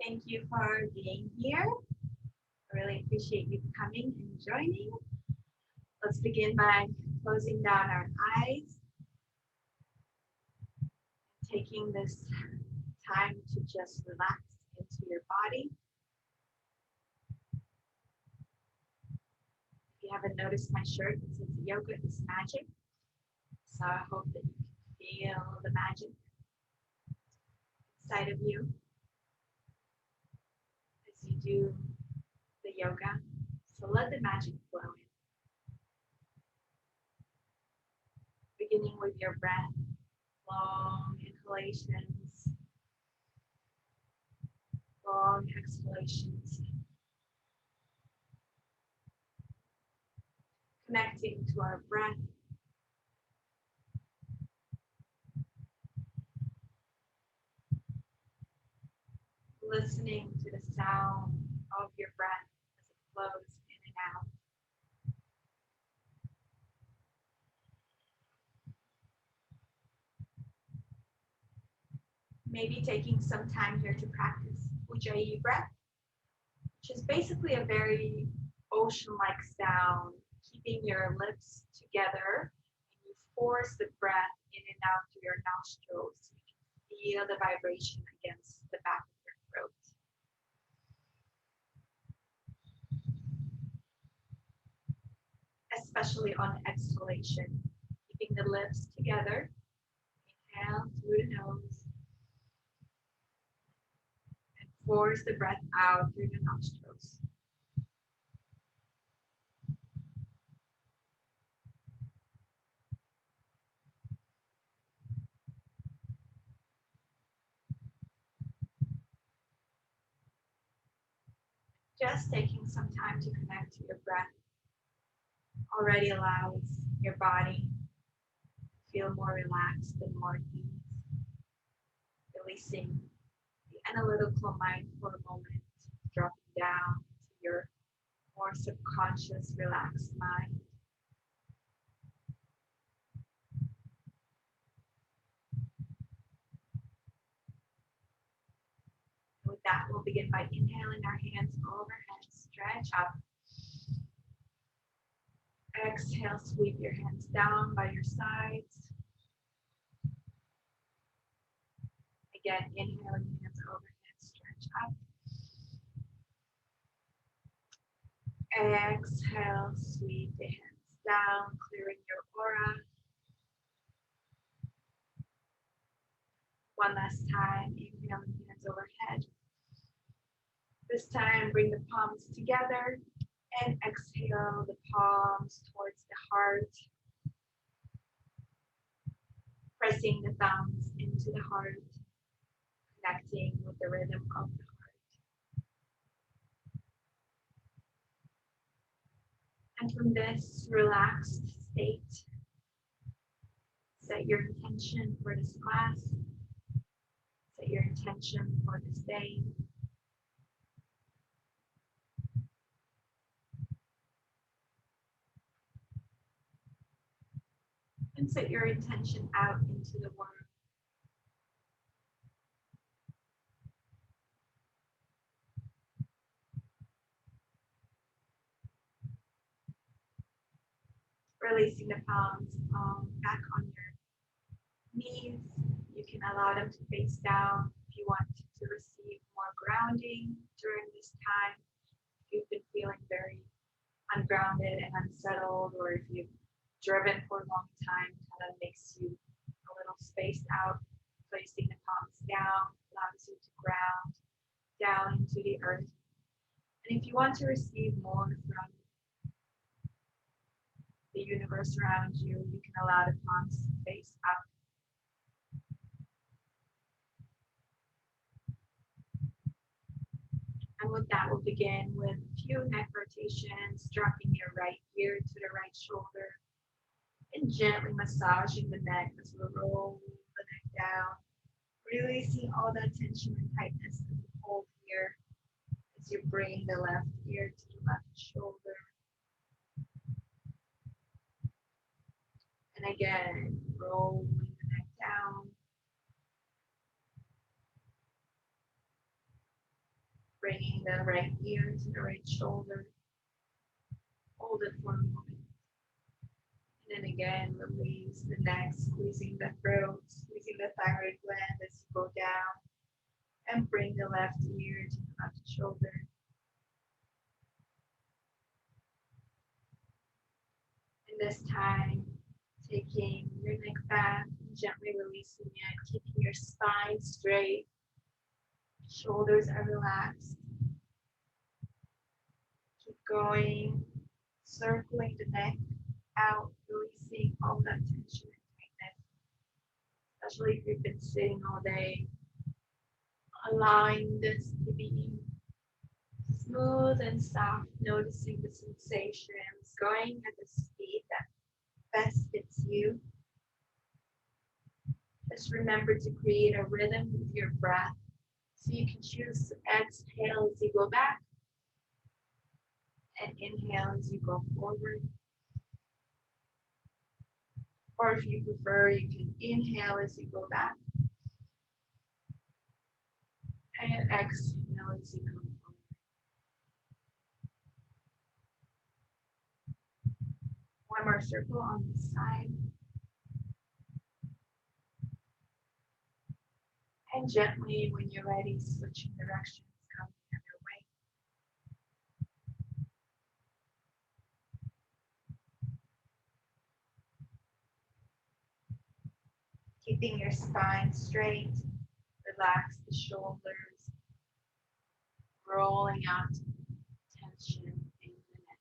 Thank you for being here. I really appreciate you coming and joining. Let's begin by closing down our eyes, taking this time to just relax into your body. If you haven't noticed my shirt, it says yoga is magic. So I hope that you can feel the magic inside of you as you do the yoga. So let the magic flow in. Beginning with your breath, long inhalations, long exhalations. Connecting to our breath. Listening to the sound of your breath as it flows in and out. Maybe taking some time here to practice Ujjayi breath, which is basically a very ocean-like sound, keeping your lips together, and you force the breath in and out through your nostrils so you can feel the vibration against the back of your throat. Especially on exhalation, keeping the lips together. Inhale through the nose and force the breath out through the nostrils. Just taking some time to connect to your breath already allows your body to feel more relaxed and more at ease, releasing the analytical mind for a moment, dropping down to your more subconscious, relaxed mind. And with that, we'll begin by inhaling our hands overhead, stretch up. Exhale, sweep your hands down by your sides. Again, inhaling, hands overhead, stretch up. Exhale, sweep the hands down, clearing your aura. One last time, inhaling, hands overhead. This time, bring the palms together and exhale the palms towards the heart. Pressing the thumbs into the heart, connecting with the rhythm of the heart. And from this relaxed state, set your intention for this class, set your intention for this day. And set your intention out into the world. Releasing the palms back on your knees. You can allow them to face down if you want to receive more grounding during this time. If you've been feeling very ungrounded and unsettled, or if you've driven for a long time, kind of makes you a little spaced out. Placing the palms down allows you to ground down into the earth. And if you want to receive more from the universe around you, you can allow the palms to face up. And with that, we'll begin with a few neck rotations, dropping your right ear to the right shoulder, and gently massaging the neck as we roll the neck down, releasing all that tension and tightness that we hold here as you bring the left ear to the left shoulder. And again, rolling the neck down. Bringing the right ear to the right shoulder. Hold it for a moment. And then again, release the neck, squeezing the throat, squeezing the thyroid gland as you go down. And bring the left ear to the left shoulder. And this time, taking your neck back, gently releasing it, keeping your spine straight, shoulders are relaxed. Keep going, circling the neck out, releasing all that tension and tightness, especially if you've been sitting all day. Allowing this to be smooth and soft, noticing the sensations, going at the speed that best fits you. Just remember to create a rhythm with your breath. So you can choose to exhale as you go back and inhale as you go forward. Or if you prefer, you can inhale as you go back and exhale as you go forward. One more circle on this side. And gently, when you're ready, switching directions, come the other way. Keeping your spine straight, relax the shoulders, rolling out tension in the neck.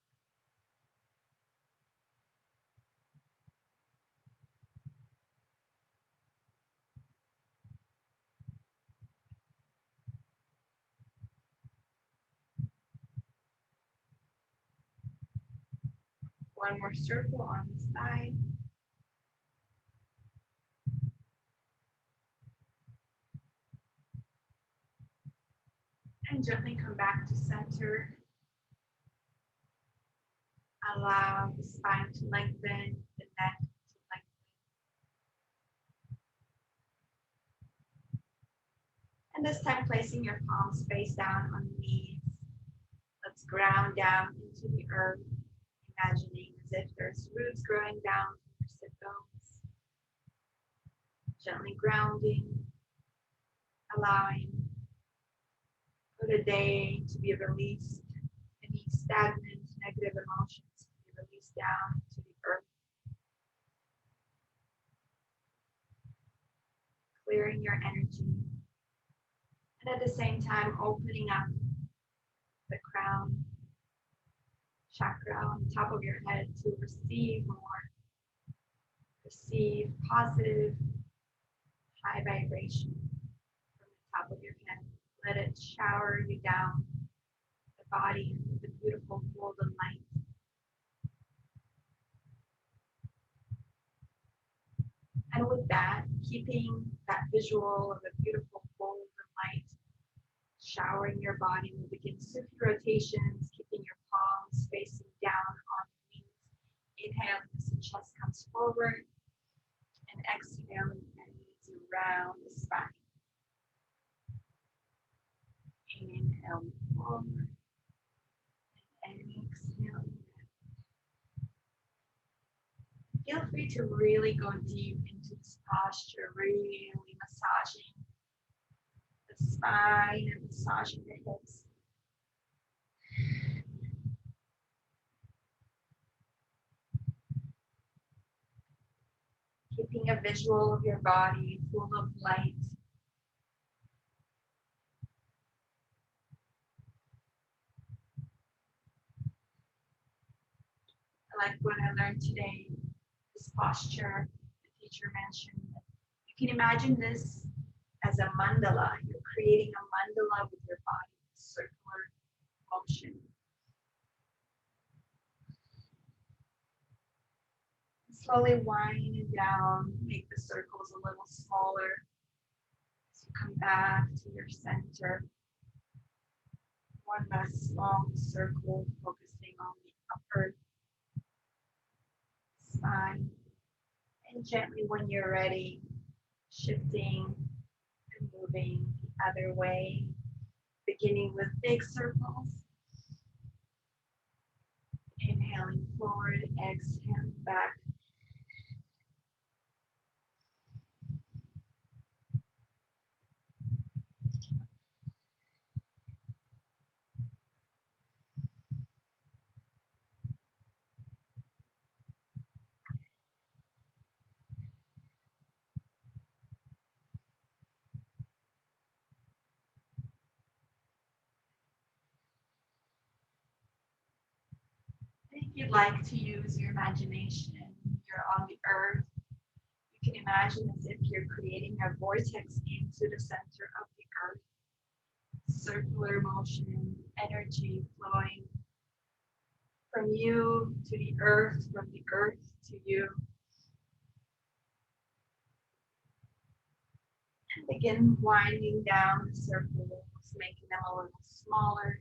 One more circle on the side. And gently come back to center. Allow the spine to lengthen, the neck to lengthen. And this time, placing your palms face down on the knees. Let's ground down into the earth, imagining as if there's roots growing down from your sit bones. Gently grounding, allowing for the day to be released, any stagnant negative emotions to be released down to the earth. Clearing your energy. And at the same time, opening up the crown chakra on top of your head to receive more. Receive positive, high vibration from the top of your head. Let it shower you down the body with the beautiful golden light. And with that, keeping that visual of a beautiful golden light showering your body, we'll begin Sufi rotations, keeping your palms facing down on the knees. Inhaling as the chest comes forward, and exhaling as you round the spine. Inhale forward, and exhale. Feel free to really go deep into this posture, really massaging the spine and massaging the hips. Keeping a visual of your body full of light. Like what I learned today, this posture, the teacher mentioned, you can imagine this as a mandala. You're creating a mandala with your body, circular motion. Slowly wind it down, make the circles a little smaller as you come back to your center. One last long circle, focusing on the upper spine. And gently, when you're ready, shifting and moving the other way. Beginning with big circles. Inhaling forward, exhaling back. If you'd like to use your imagination, you're on the earth. You can imagine as if you're creating a vortex into the center of the earth. Circular motion, energy flowing from you to the earth, from the earth to you. And begin winding down the circles, making them a little smaller.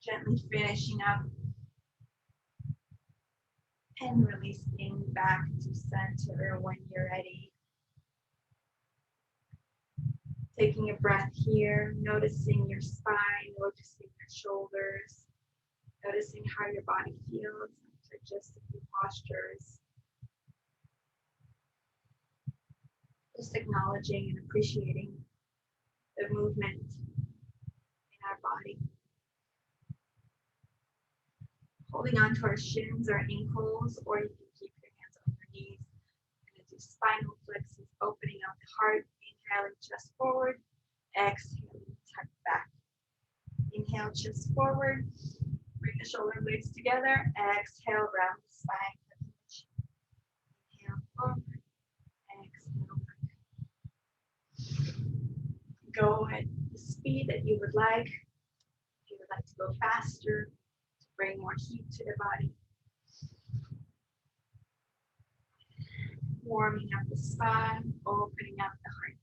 Gently finishing up and releasing back to center when you're ready. Taking a breath here, noticing your spine, noticing your shoulders, noticing how your body feels after just a few postures. Just acknowledging and appreciating the movement in our body. Holding on to our shins or ankles, or you can keep your hands on your knees. We're going to do spinal flexes, opening up the heart, inhaling chest forward, exhaling, tuck back. Inhale, chest forward, bring the shoulder blades together, exhale, round the spine, inhale forward, exhale back. Go at the speed that you would like. If you would like to go faster, to bring more heat to the body. Warming up the spine, opening up the heart.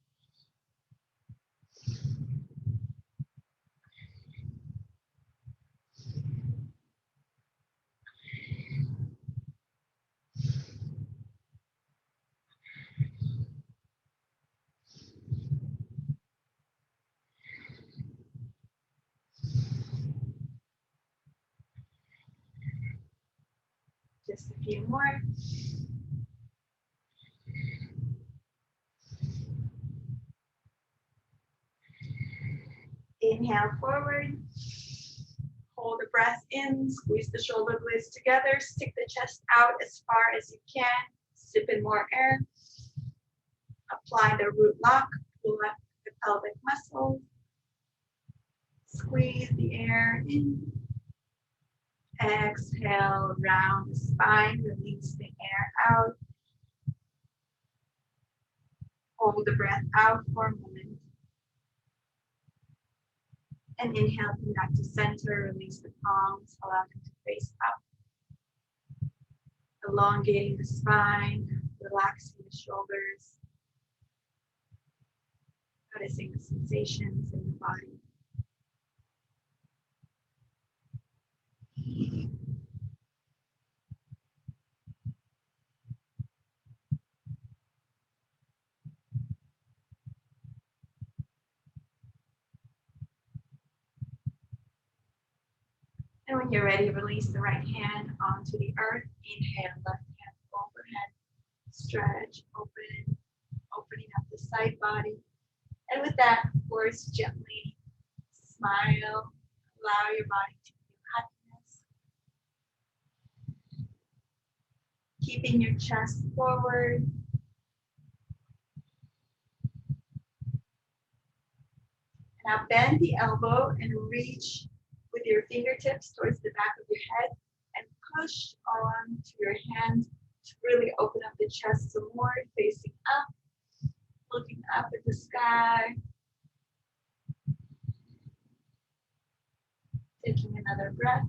Just a few more. Inhale forward. Hold the breath in, squeeze the shoulder blades together, stick the chest out as far as you can, sip in more air. Apply the root lock, pull up the pelvic muscles. Squeeze the air in. Exhale, round the spine, release the air out. Hold the breath out for a moment. And inhale, come back to center, release the palms, allow them to face up. Elongating the spine, relaxing the shoulders. Noticing the sensations in the body. And when you're ready, release the right hand onto the earth. Inhale, left hand overhead. Stretch, opening up the side body. And with that, of course, gently smile. Allow your body to feel happiness. Keeping your chest forward. Now bend the elbow and reach with your fingertips towards the back of your head and push on to your hand to really open up the chest some more, facing up, looking up at the sky. Taking another breath.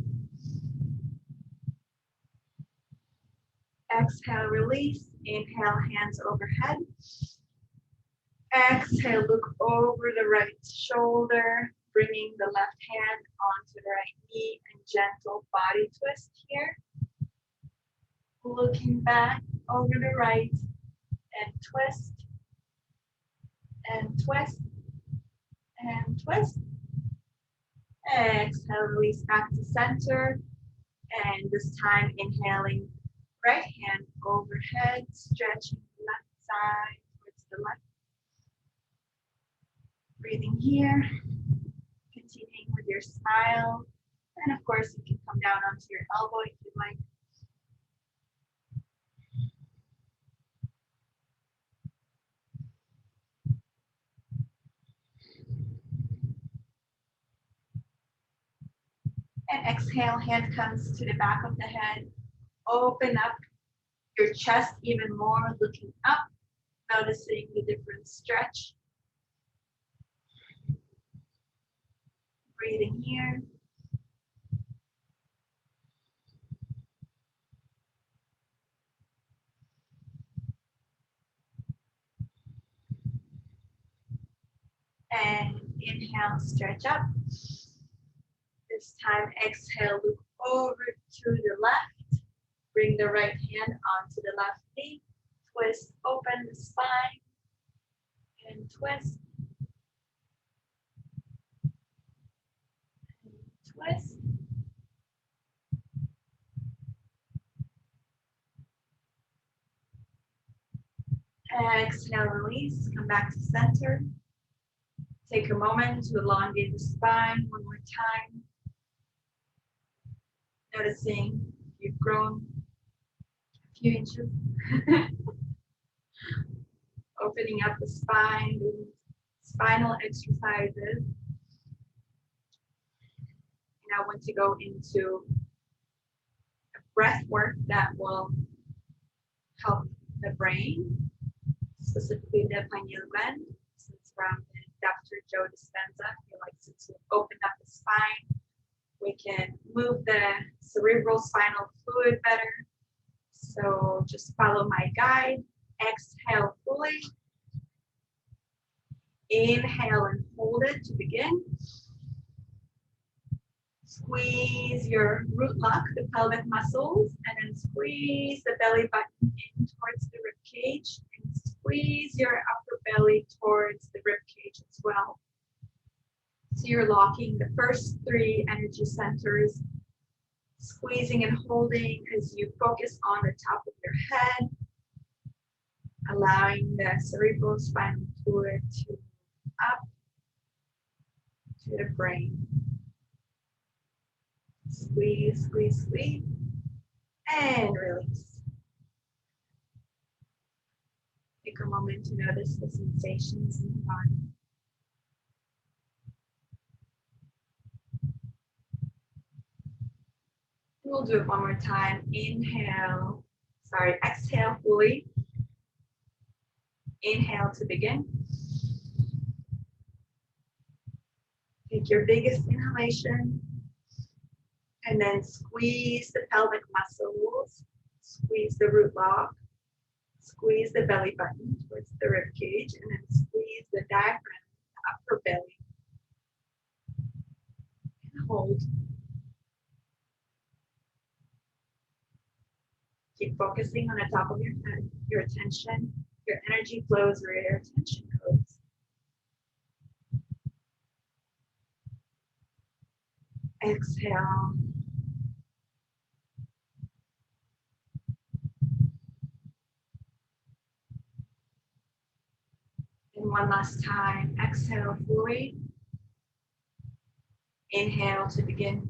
Exhale, release. Inhale, hands overhead. Exhale, look over the right shoulder, bringing the left hand onto the right knee and gentle body twist here. Looking back over the right and twist, and twist, and twist. Exhale, release back to center. And this time, inhaling right hand overhead, stretching left side towards the left. Breathing here, continuing with your smile. And of course, you can come down onto your elbow if you'd like. And exhale, hand comes to the back of the head. Open up your chest even more, looking up, noticing the different stretch. Breathing here. And inhale, stretch up. This time, exhale, look over to the left. Bring the right hand onto the left knee. Twist, open the spine. And twist. And twist. Exhale, release. Come back to center. Take a moment to elongate the spine one more time. Noticing you've grown a few inches. Opening up the spine, doing spinal exercises. And I want to go into a breath work that will help the brain, specifically the pineal gland. Since we're on Dr. Joe Dispenza, he likes to open up the spine. We can move the cerebral spinal fluid better. So just follow my guide. Exhale fully. Inhale and hold it to begin. Squeeze your root lock, the pelvic muscles, and then squeeze the belly button in towards the rib cage, and squeeze your upper belly towards the rib cage as well. So you're locking the first three energy centers, squeezing and holding as you focus on the top of your head, allowing the cerebral spinal fluid to up to the brain. Squeeze, squeeze, squeeze, and release. Take a moment to notice the sensations in the body. We'll do it one more time. Exhale fully. Inhale to begin. Take your biggest inhalation and then squeeze the pelvic muscles, squeeze the root lock, squeeze the belly button towards the rib cage, and then squeeze the diaphragm, the upper belly, and hold. Keep focusing on the top of your head, your attention, your energy flows where your attention goes. Exhale. And one last time, exhale fully. Inhale to begin.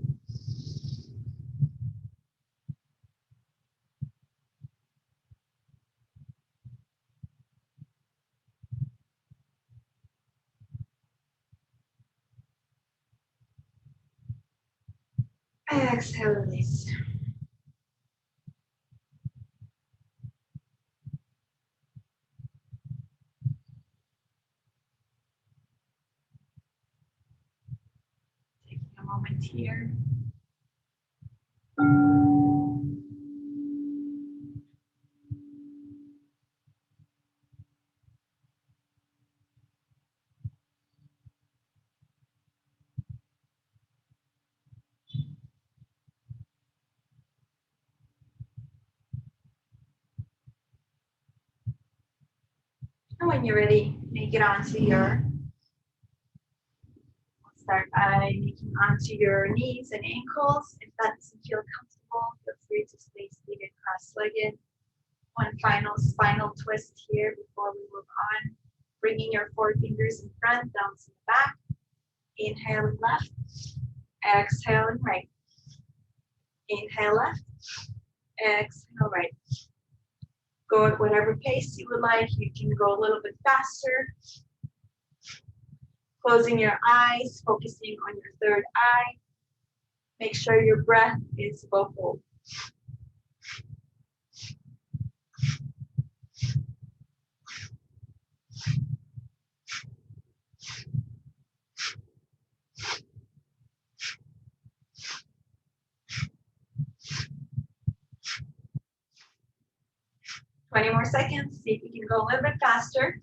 Exhale, release. Taking a moment here. And when you're ready, make it onto your, start by making onto your knees and ankles. If that doesn't feel comfortable, feel free to stay seated cross-legged. One final spinal twist here before we move on. Bringing your forefingers in front, thumbs in the back. Inhale and left. Exhale and right. Inhale left. Exhale right. Go at whatever pace you would like. You can go a little bit faster. Closing your eyes, focusing on your third eye. Make sure your breath is vocal. Twenty more seconds. See if you can go a little bit faster.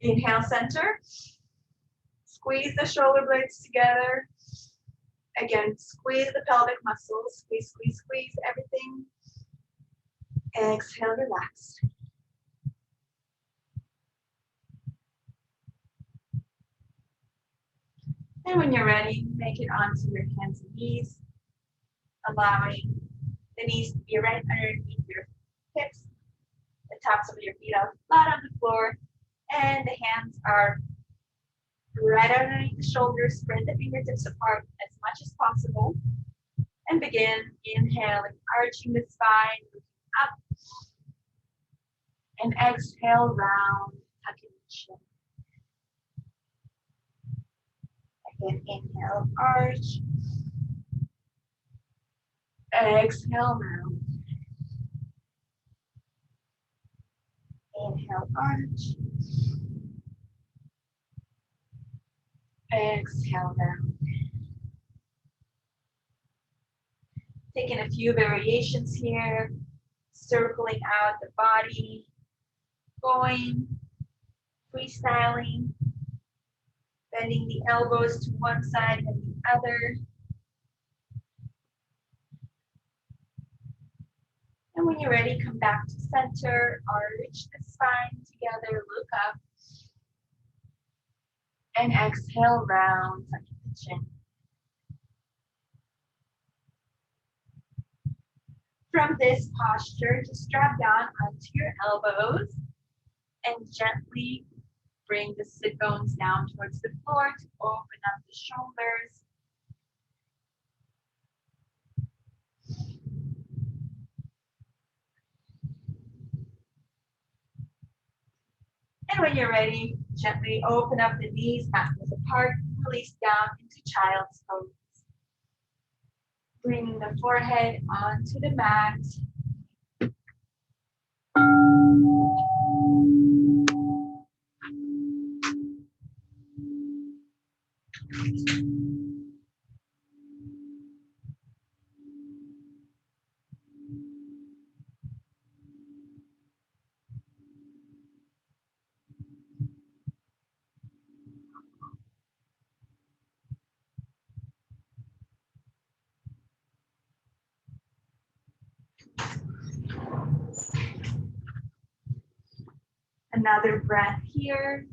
Inhale, center. Squeeze the shoulder blades together. Again, squeeze the pelvic muscles. Squeeze, squeeze, squeeze everything. Exhale, relax. And when you're ready, make it onto your hands and knees, allowing the knees to be right underneath your hips. The tops of your feet are flat on the floor, and the hands are right underneath the shoulders. Spread the fingertips apart as much as possible. And begin inhaling, arching the spine, looking up. And exhale, round, tucking the chin. Again, inhale, arch. Exhale, round. Inhale, arch. Exhale, round. Taking a few variations here, circling out the body, going, freestyling, bending the elbows to one side and the other. And when you're ready, come back to center, arch the spine together, look up, and exhale, round, tucking the chin. From this posture, just drop down onto your elbows and gently bring the sit bones down towards the floor to open up the shoulders. And when you're ready, gently open up the knees, ankles apart, release down into child's pose. Bringing the forehead onto the mat. Another breath here.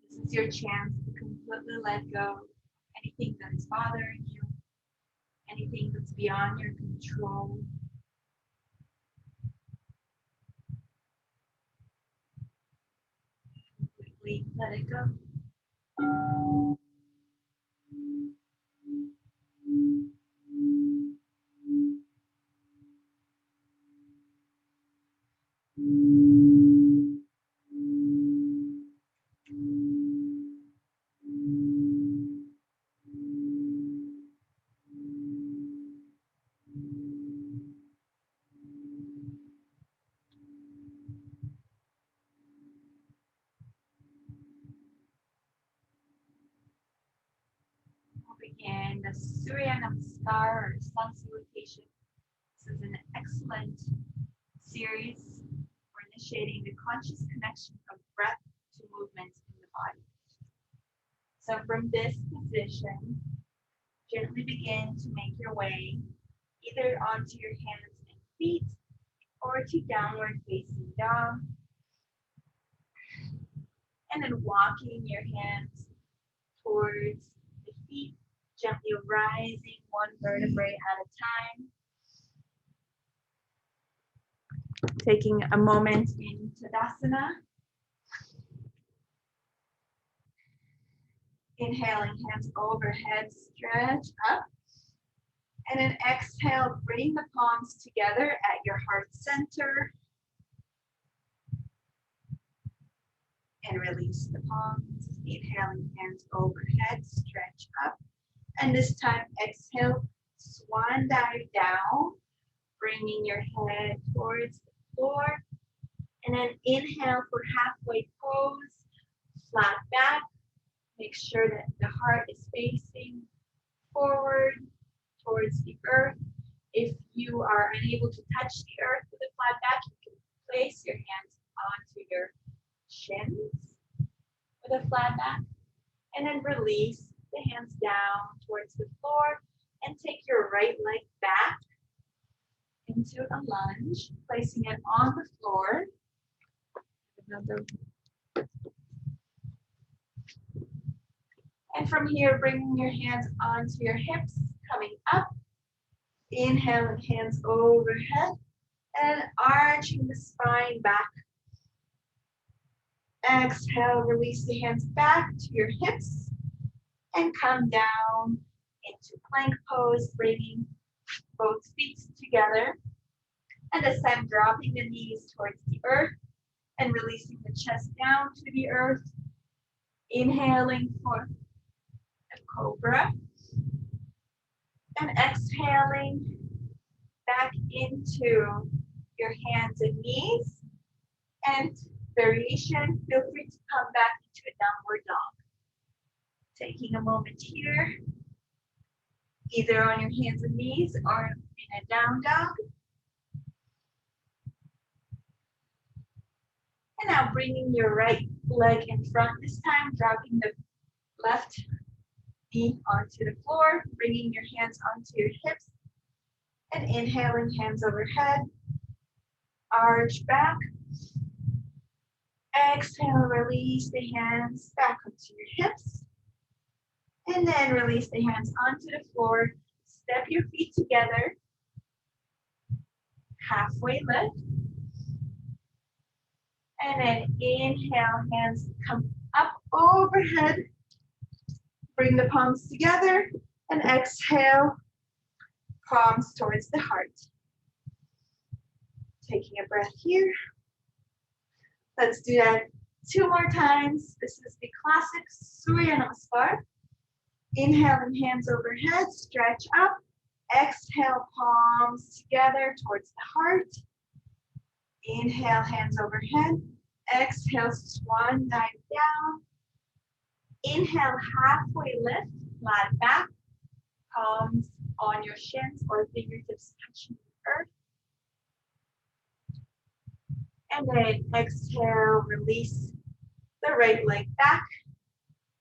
This is your chance to completely let go of anything that's bothering you, anything that's beyond your control. Completely let it go. begin the Surya Namaskar or Sun Salutation. This is an excellent series for initiating the conscious connection of breath to movements in the body. So from this position, gently begin to make your way either onto your hands and feet or to downward facing dog. And then walking your hands towards the feet, gently rising one vertebrae at a time. Taking a moment in Tadasana. Inhaling, hands overhead, stretch up. And then exhale, bring the palms together at your heart center. And release the palms. Inhaling, hands overhead, stretch up. And this time, exhale, swan dive down, bringing your head towards the floor. And then inhale for halfway pose, flat back. Make sure that the heart is facing forward towards the earth. If you are unable to touch the earth with a flat back, you can place your hands onto your shins with a flat back. And then release the hands down towards the floor and take your right leg back into a lunge, placing it on the floor. And from here, bringing your hands onto your hips, coming up. Inhaling, hands overhead, and arching the spine back. Exhale, release the hands back to your hips, and come down into plank pose, bringing both feet together. And this time, dropping the knees towards the earth, and releasing the chest down to the earth. Inhaling for a cobra. And exhaling back into your hands and knees. And variation, feel free to come back into a downward dog. Taking a moment here, either on your hands and knees or in a down dog. And now bringing your right leg in front this time, dropping the left knee onto the floor, bringing your hands onto your hips, and inhaling, hands overhead, arch back. Exhale, release the hands back onto your hips, and then release the hands onto the floor. Step your feet together, halfway lift, and then inhale, hands come up overhead. Bring the palms together and exhale, palms towards the heart. Taking a breath here. Let's do that 2 more times. This is the classic Surya Namaskar. Inhaling, hands overhead, stretch up. Exhale, palms together towards the heart. Inhale, hands overhead. Exhale, swan dive down. Inhale, halfway lift, flat back, palms on your shins or fingertips touching the earth. And then exhale, release the right leg back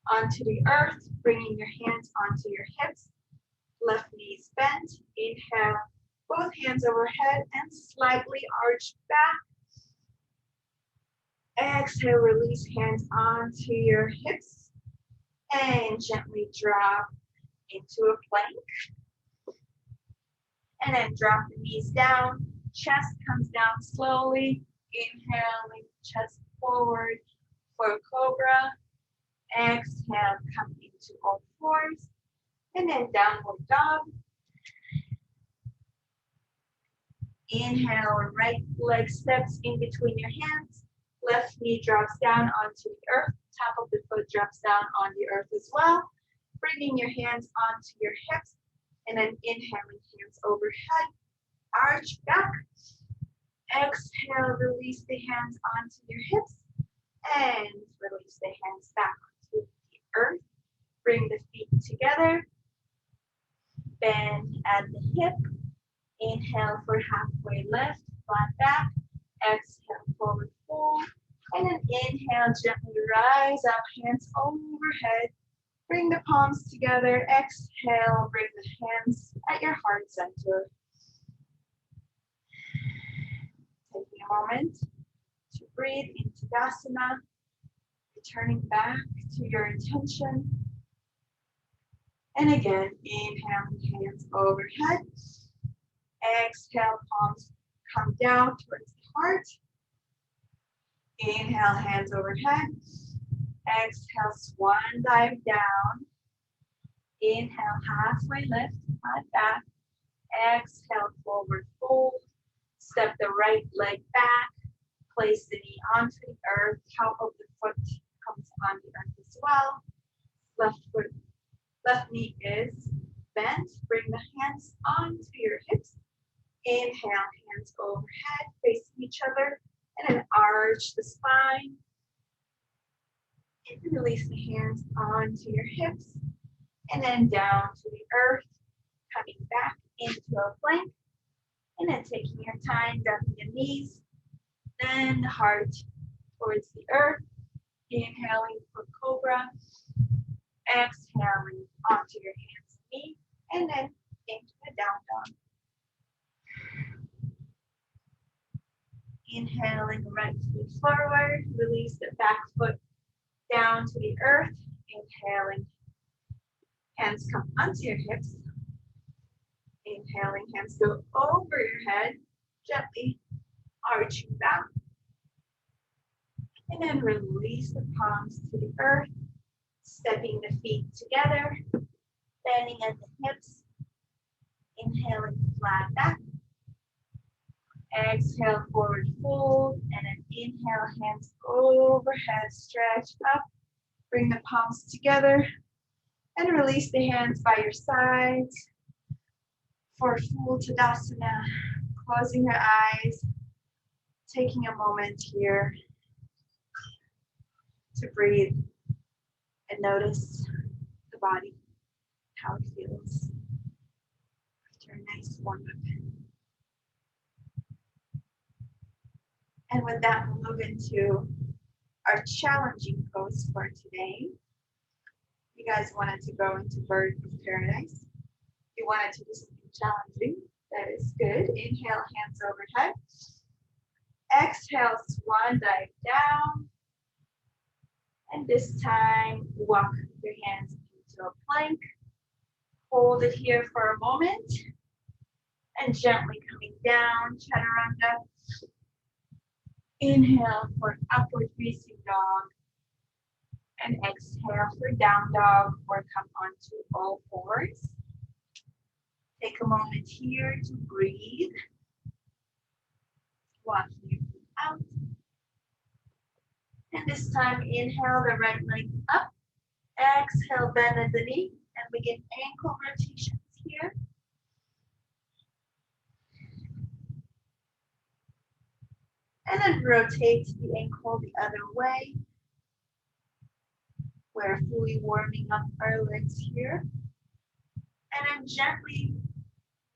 onto the earth, bringing your hands onto your hips, left knees bent. Inhale, both hands overhead and slightly arch back. Exhale, release hands onto your hips. And gently drop into a plank. And then drop the knees down. Chest comes down slowly. Inhaling, chest forward for cobra. Exhale, come into all fours. And then downward dog. Inhale, right leg steps in between your hands. Left knee drops down onto the earth. Top of the foot drops down on the earth as well. Bringing your hands onto your hips. And then inhaling, hands overhead. Arch back. Exhale, release the hands onto your hips. And release the hands back onto the earth. Bring the feet together. Bend at the hip. Inhale for halfway lift, flat back. Exhale, forward fold. And then inhale, gently rise up, hands overhead. Bring the palms together. Exhale, bring the hands at your heart center. Taking a moment to breathe into Tadasana, returning back to your intention. And again, inhale, hands overhead. Exhale, palms come down towards the heart. Inhale, hands overhead. Exhale, swan dive down. Inhale, halfway lift, flat back. Exhale, forward fold. Step the right leg back. Place the knee onto the earth. Top of the foot comes on the earth as well. Left knee is bent. Bring the hands onto your hips. Inhale, hands overhead, facing each other, and then arch the spine. And release the hands onto your hips, and then down to the earth, coming back into a plank, and then taking your time, dropping the knees, then the heart towards the earth, inhaling for cobra, exhaling onto your hands and knees, and then into the down dog. Inhaling right foot forward, release the back foot down to the earth. Inhaling, hands come onto your hips. Inhaling, hands go over your head, gently arching back. And then release the palms to the earth, stepping the feet together, bending at the hips. Inhaling, flat back. Exhale, forward fold, and then inhale, hands overhead, stretch up. Bring the palms together and release the hands by your sides for full Tadasana. Closing your eyes, taking a moment here to breathe and notice the body, how it feels after a nice warm up. And with that, we'll move into our challenging pose for today. You guys wanted to go into bird of paradise. You wanted to do something challenging. That is good. Inhale, hands overhead. Exhale, swan dive down. And this time, walk your hands into a plank. Hold it here for a moment. And gently coming down, chaturanga. Inhale for upward facing dog. And exhale for down dog or come onto all fours. Take a moment here to breathe. Walking your feet out. And this time, inhale the right leg up. Exhale, bend at the knee. And begin ankle rotations here. And then rotate the ankle the other way. We're fully warming up our legs here. And then gently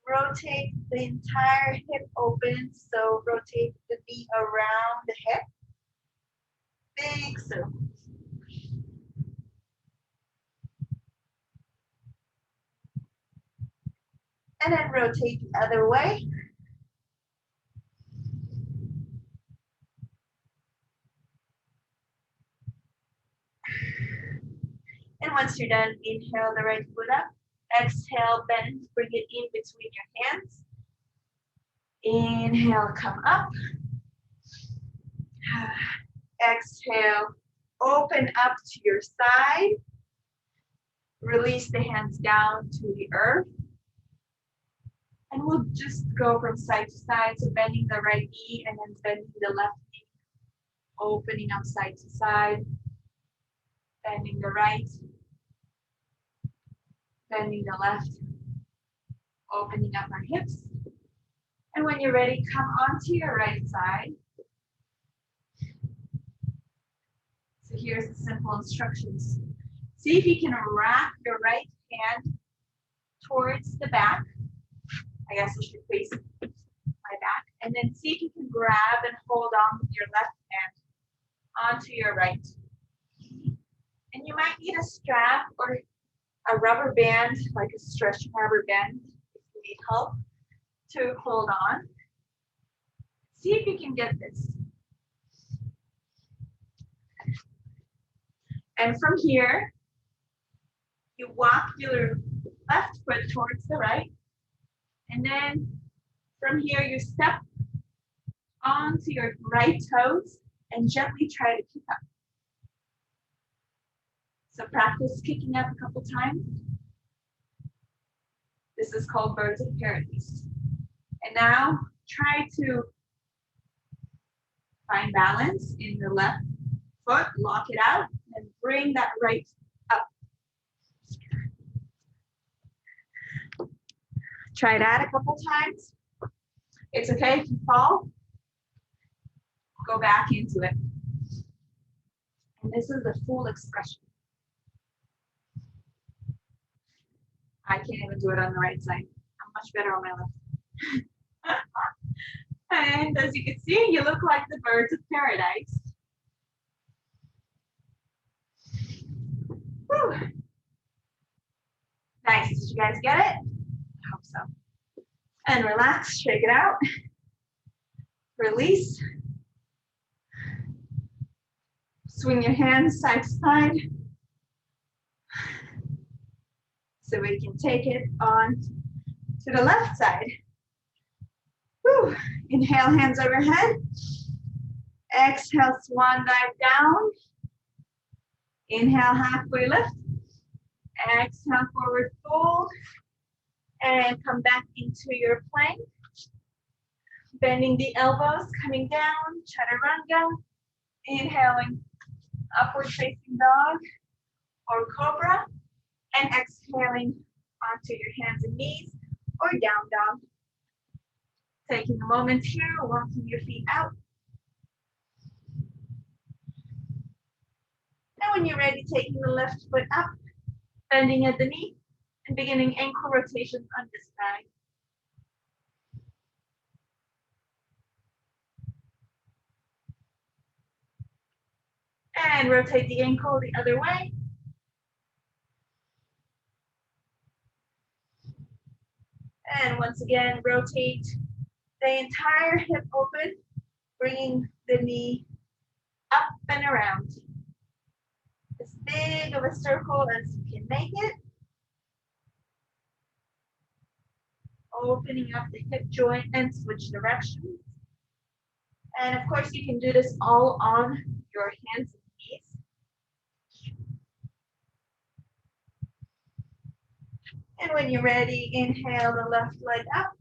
rotate the entire hip open. So rotate the knee around the hip. Big circles. And then rotate the other way. And once you're done, inhale the right foot up. Exhale, bend, bring it in between your hands. Inhale, come up. Exhale, open up to your side. Release the hands down to the earth. And we'll just go from side to side. So bending the right knee and then bending the left knee. Opening up side to side. Bending the right. Bending the left. Opening up our hips. And when you're ready, come onto your right side. So here's the simple instructions. See if you can wrap your right hand towards the back. I guess I should face my back. And then see if you can grab and hold on with your left hand onto your right. And you might need a strap or a rubber band, like a stretch rubber band, if you need help to hold on. See if you can get this. And from here, you walk your left foot towards the right. And then from here, you step onto your right toes and gently try to kick up. So practice kicking up a couple times. This is called Birds of Paradise. And now try to find balance in your left foot, lock it out, and bring that right up. Try that a couple times. It's okay if you fall. Go back into it. And this is the full expression. I can't even do it on the right side. I'm much better on my left. And as you can see, you look like the birds of paradise. Whew. Nice. Did you guys get it? I hope so. And relax, shake it out. Release. Swing your hands side to side. So we can take it on to the left side. Whew. Inhale, hands overhead. Exhale, swan dive down. Inhale, halfway lift. Exhale, forward fold. And come back into your plank. Bending the elbows, coming down, chaturanga. Inhaling, upward facing dog or cobra. And exhaling onto your hands and knees or down dog. Taking a moment here, walking your feet out. And when you're ready, taking the left foot up, bending at the knee, and beginning ankle rotations on this side. And rotate the ankle the other way. And once again, rotate the entire hip open, bringing the knee up and around. As big of a circle as you can make it. Opening up the hip joint and switch directions. And of course, you can do this all on your hands and knees. And when you're ready, inhale the left leg up.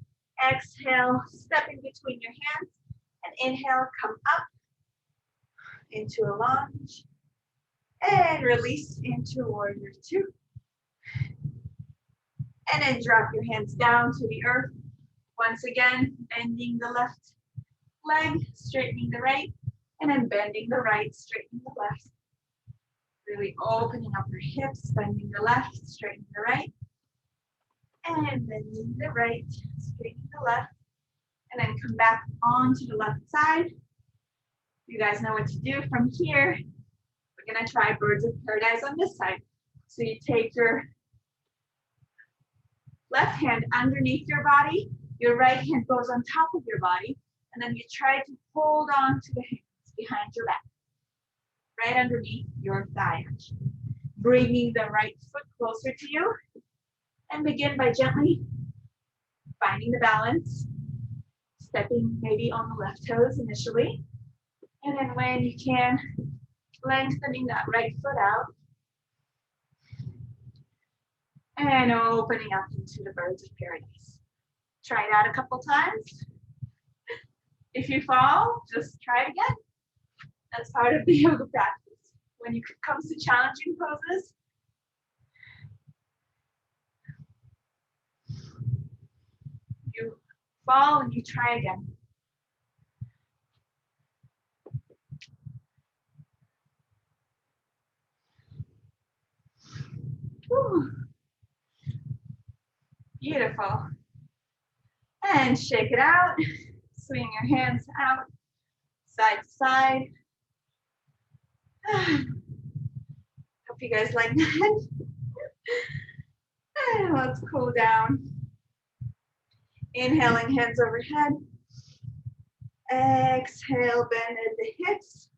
Exhale, step in between your hands. And inhale, come up into a lunge. And release into warrior two. And then drop your hands down to the earth. Once again, bending the left leg, straightening the right, and then bending the right, straightening the left. Really opening up your hips, bending the left, straightening the right, and bending the right, straightening the left, and then come back onto the left side. You guys know what to do from here. We're gonna try Birds of Paradise on this side. So you take your left hand underneath your body, your right hand goes on top of your body, and then you try to hold on to the hands behind your back, right underneath your thigh, actually. Bringing the right foot closer to you, and begin by gently finding the balance, stepping maybe on the left toes initially, and then when you can, lengthening that right foot out, and opening up into the Birds of Paradise. Try that a couple times. If you fall, just try it again. That's part of the yoga practice. When it comes to challenging poses, you fall and you try again. Whew. Beautiful. And shake it out. Swing your hands out, side to side. Hope you guys like that. And let's cool down. Inhaling, hands overhead. Exhale, bend at the hips.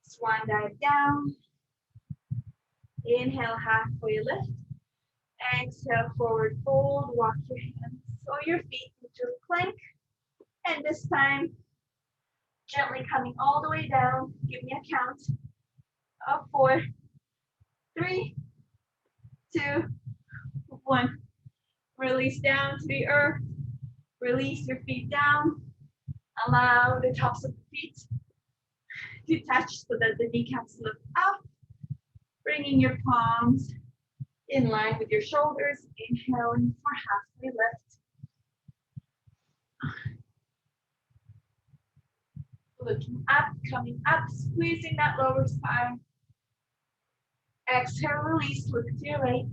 Swan dive down. Inhale, halfway lift. Exhale, forward fold. Walk your hands or your feet into a plank. And this time, gently coming all the way down. Give me a count of 4, 3, 2, 1. Release down to the earth. Release your feet down. Allow the tops of the feet to touch so that the kneecaps look up. Bringing your palms in line with your shoulders. Inhaling for halfway lift. Looking up, coming up, squeezing that lower spine. Exhale, release, look to your right.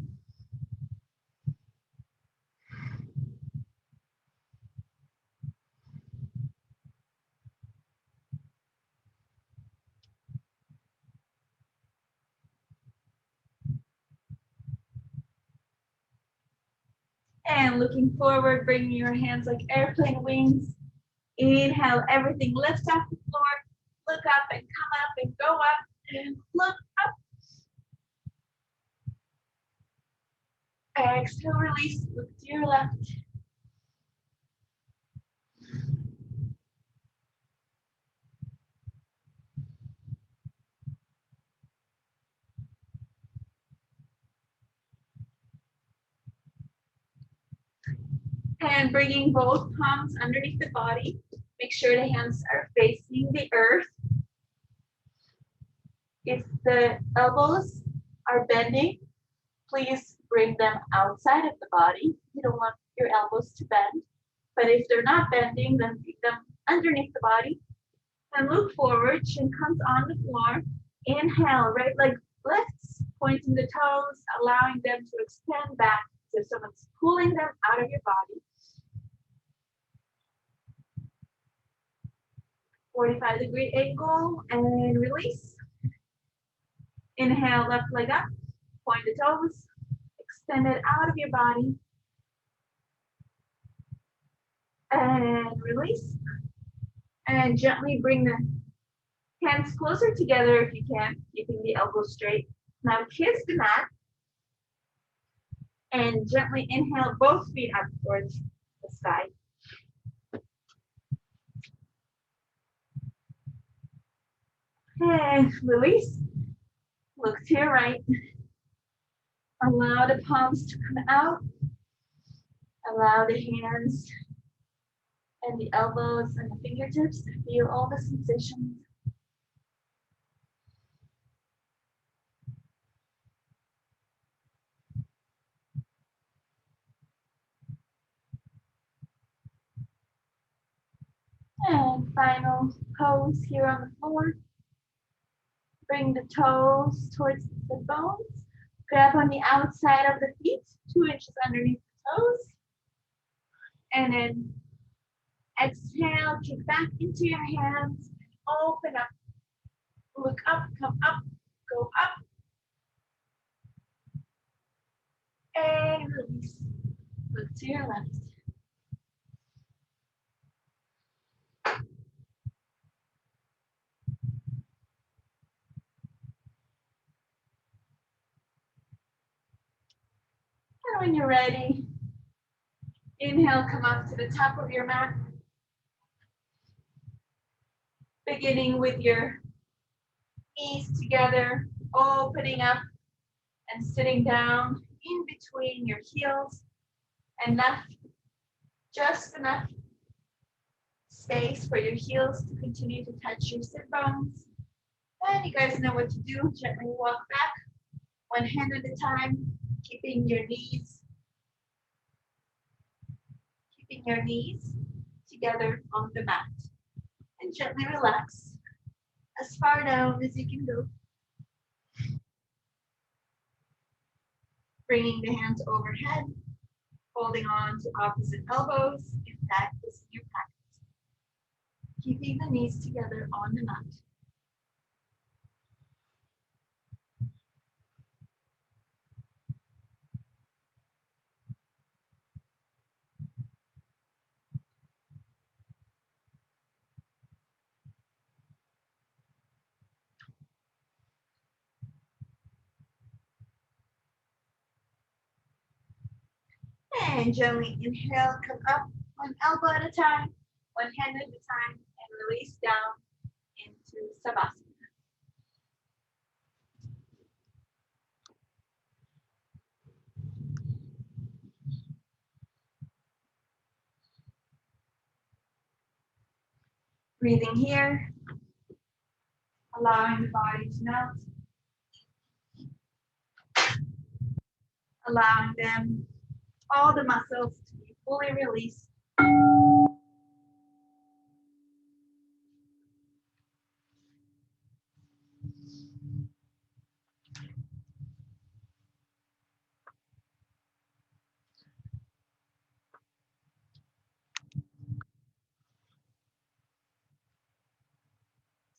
And looking forward, bringing your hands like airplane wings. Inhale, everything lifts off the floor. Look up and come up and go up and look up. Exhale, release, look to your left. And bringing both palms underneath the body. Make sure the hands are facing the earth. If the elbows are bending, please bring them outside of the body. You don't want your elbows to bend. But if they're not bending, then bring them underneath the body. And look forward, chin comes on the floor. Inhale, right leg lifts, pointing the toes, allowing them to extend back. So someone's pulling them out of your body. 45-degree angle and release. Inhale, left leg up, point the toes, extend it out of your body. And release. And gently bring the hands closer together if you can, keeping the elbows straight. Now kiss the mat. And gently inhale both feet up towards the sky. And release. Look to your right. Allow the palms to come out. Allow the hands and the elbows and the fingertips to feel all the sensations. And final pose here on the floor. Bring the toes towards the bones. Grab on the outside of the feet, 2 inches underneath the toes. And then exhale, kick back into your hands. Open up. Look up, come up, go up. And release. Look to your left. And when you're ready, inhale, come up to the top of your mat. Beginning with your knees together, opening up and sitting down in between your heels. Enough, just enough space for your heels to continue to touch your sit bones. And you guys know what to do. Gently walk back, one hand at a time, keeping your knees together on the mat. And gently relax as far down as you can go. Bringing the hands overhead. Holding on to opposite elbows if that is your practice. Keeping the knees together on the mat. And gently inhale, come up one elbow at a time, one hand at a time, and release down into Savasana. Breathing here, allowing the body to melt, allowing them, all the muscles to be fully released.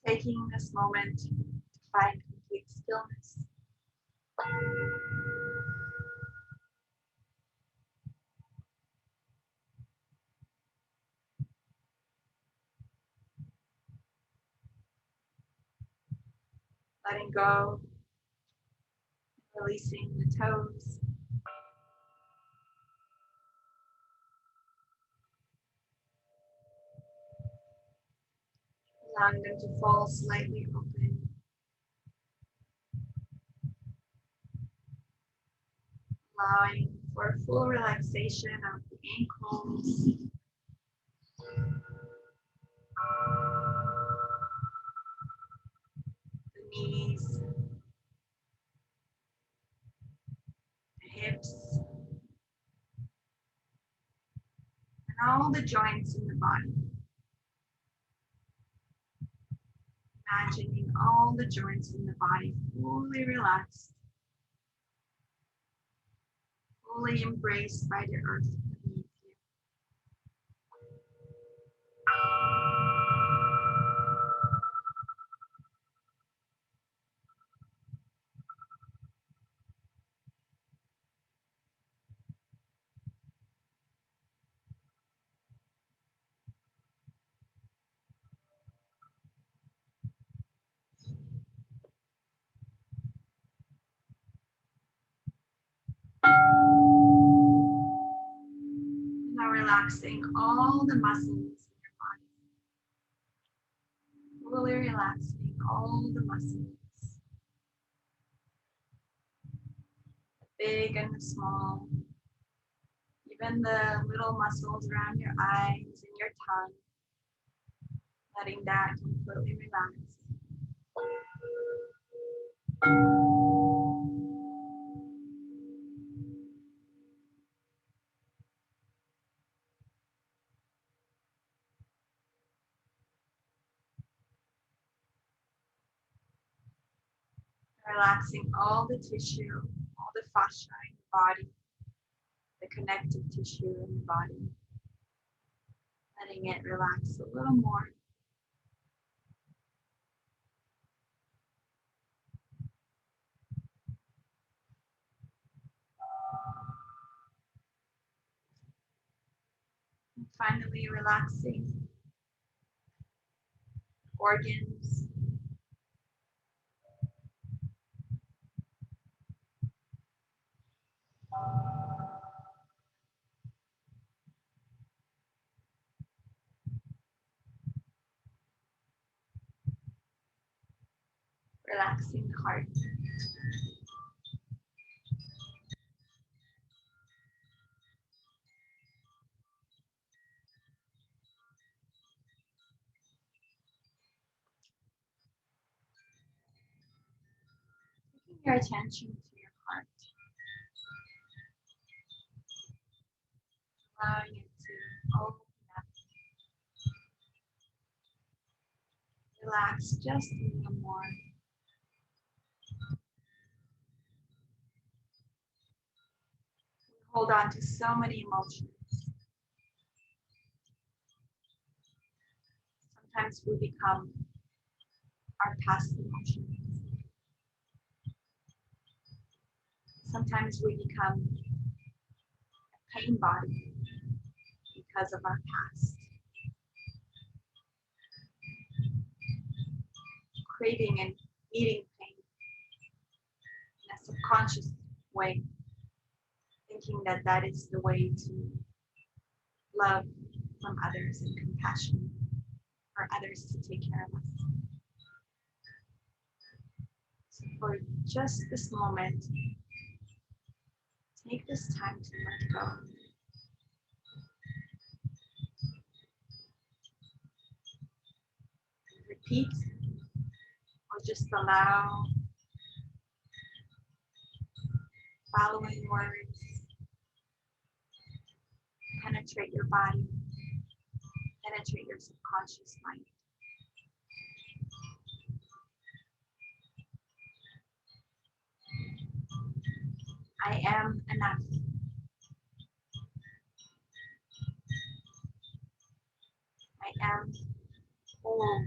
Taking this moment to find complete stillness. Letting go, releasing the toes. Allowing them to fall slightly open. Allowing for full relaxation of the ankles. The knees. The hips. And all the joints in the body. Imagining all the joints in the body fully relaxed, fully embraced by the earth beneath you. Now relaxing all the muscles in your body. Fully relaxing all the muscles. The big and the small. Even the little muscles around your eyes and your tongue. Letting that completely relax. Relaxing all the tissue, all the fascia in the body, the connective tissue in the body. Letting it relax a little more. And finally relaxing organs. Relaxing the heart. Taking your attention to your heart. Allowing it to open up. Relax just a little more. hold on to so many emotions. Sometimes we become our past emotions. Sometimes we become a pain body because of our past. Craving and needing pain in a subconscious way, thinking that that is the way to love from others and compassion for others to take care of us. So for just this moment, take this time to let go. Repeat or just allow following words penetrate your body, penetrate your subconscious mind. I am enough. I am whole.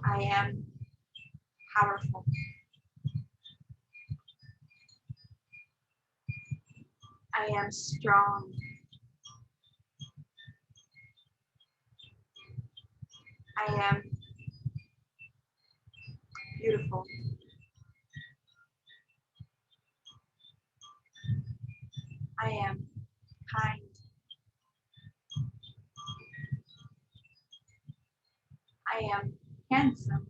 I am powerful. I am strong. I am beautiful. I am kind. I am handsome.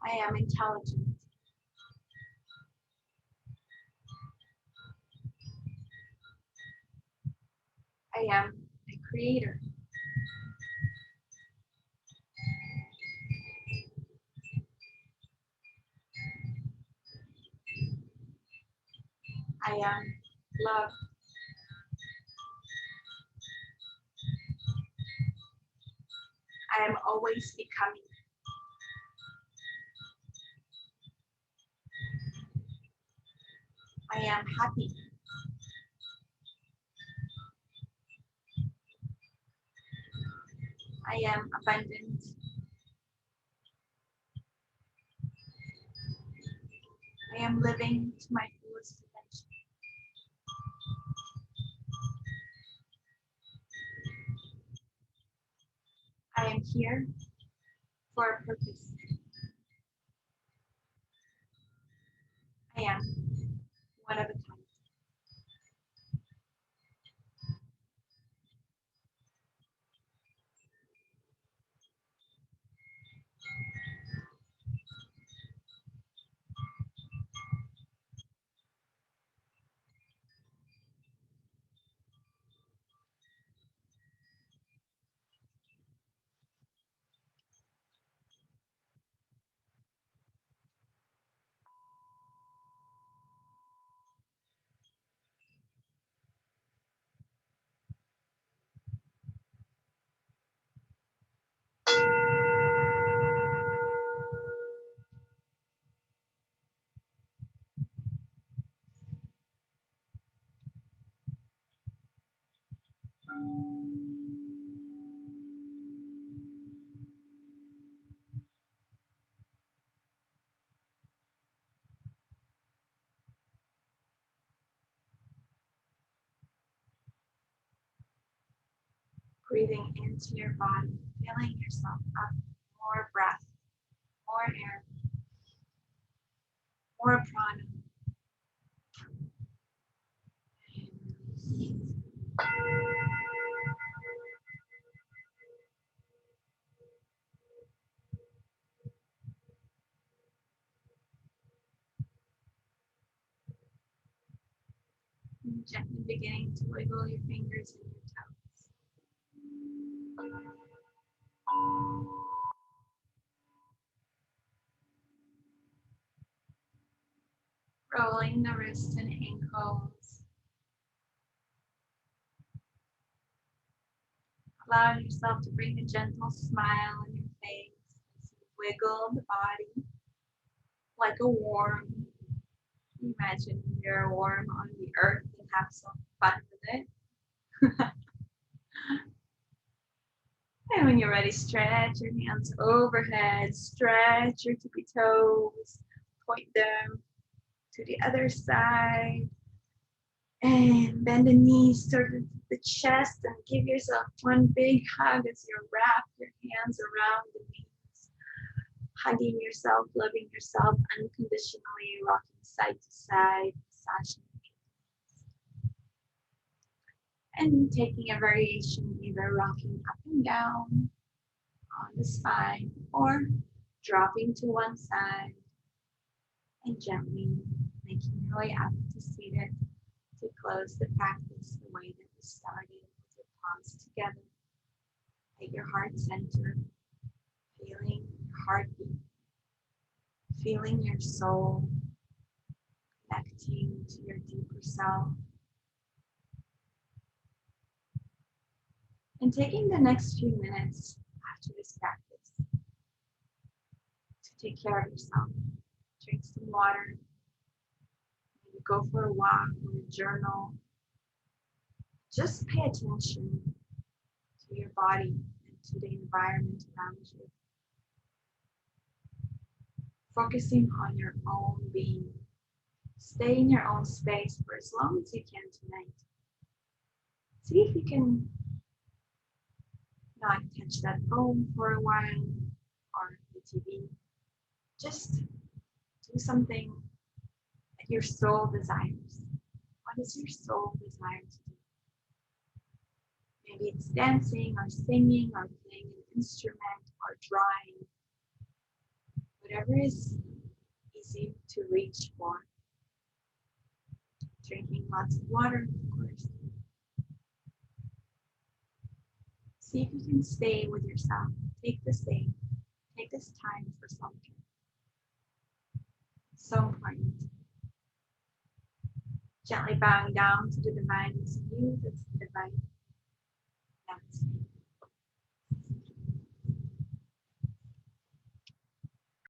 I am intelligent. I am a creator. I am love. I am always becoming. I am happy. I am abundant. I am living to my fullest potential. I am here for a purpose. I am one of a kind. Breathing into your body, filling yourself up. More breath, more air, more prana. And gently beginning to wiggle your fingers and your toes. Rolling the wrists and ankles. Allow yourself to bring a gentle smile on your face as you wiggle the body like a worm. Imagine you're a worm on the earth and have some fun with it. And when you're ready, stretch your hands overhead, stretch your tippy toes, point them to the other side, and bend the knees toward the chest and give yourself one big hug as you wrap your hands around the knees, hugging yourself, loving yourself unconditionally, rocking side to side, massaging and taking a variation, either rocking up and down on the spine or dropping to one side and gently making your way up to seated to close the practice the way that we started with your palms together at your heart center, feeling your heartbeat, feeling your soul connecting to your deeper self, and taking the next few minutes after this practice to take care of yourself. Drink some water, maybe go for a walk or a journal. Just pay attention to your body and to the environment around you. Focusing on your own being. Stay in your own space for as long as you can tonight. See if you can not touch that phone for a while or the TV. Just do something that your soul desires. What does your soul desire to do? Maybe it's dancing or singing or playing an instrument or drawing. Whatever is easy to reach for. Drinking lots of water, of course. See if you can stay with yourself. Take this day. Take this time for self-care. So important. Gently bowing down to the divine is you, that's the divine. Namaste.